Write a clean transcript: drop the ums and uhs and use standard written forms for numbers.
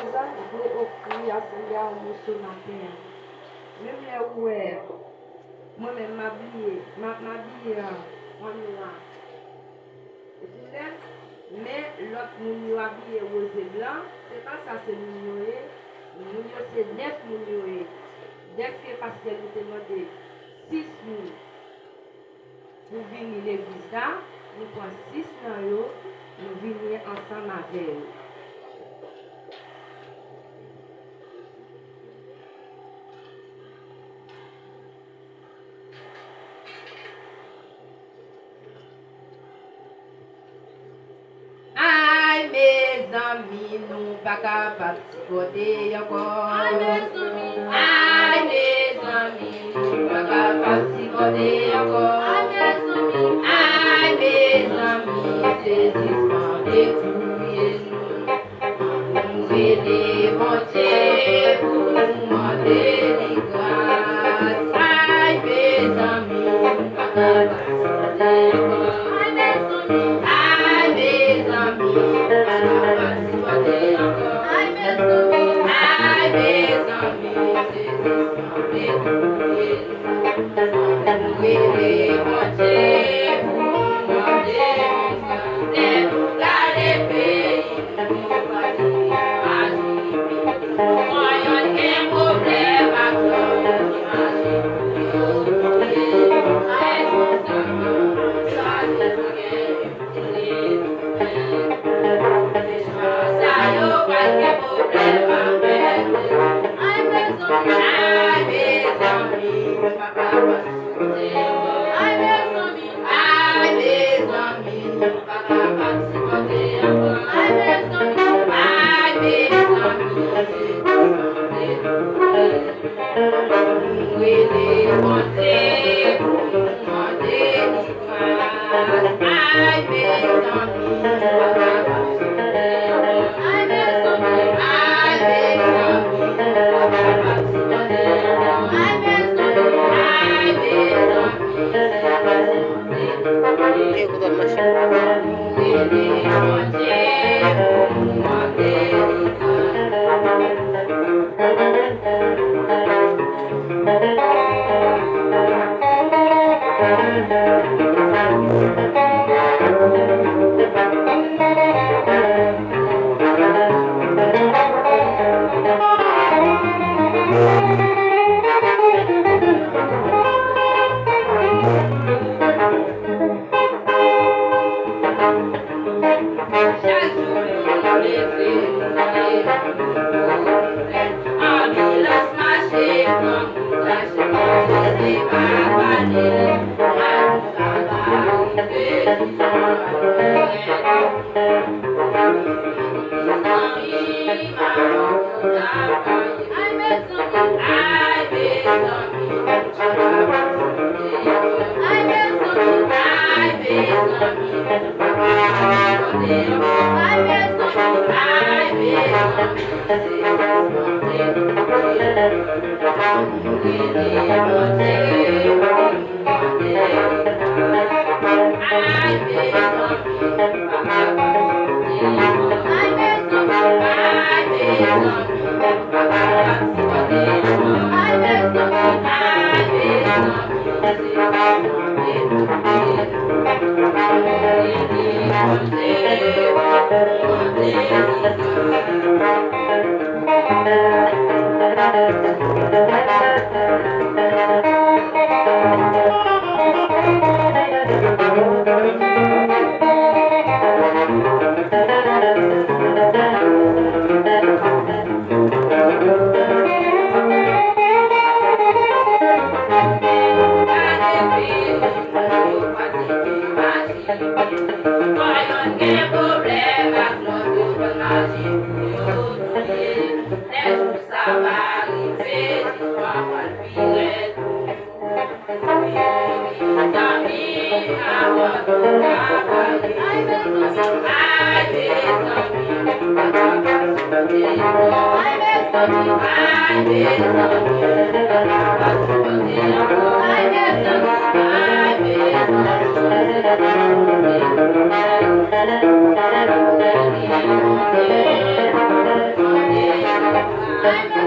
présent, je vais offrir à Seigneur ce matin. Même les ouais, moi-même m'habiller en noir. Mais l'autre moun habillé rose et blanc, c'est pas ça, c'est moun c'est 9 moun. Dès que parce que nous te demandé 6 moun pour venir l'église là, nous prenons 6 dans l'eau, nous venons ensemble avec eux. Mes amis, nous pas capables de côté encore. Aïe, mes amis, nous pas capables de côté encore. Aïe, mes amis, c'est l'histoire de fouiller nous. Nous aider mon Dieu pour nous demander les grâces. Aïe, mes amis, nous pas capables de côté encore. Aïe, mes amis. Ai,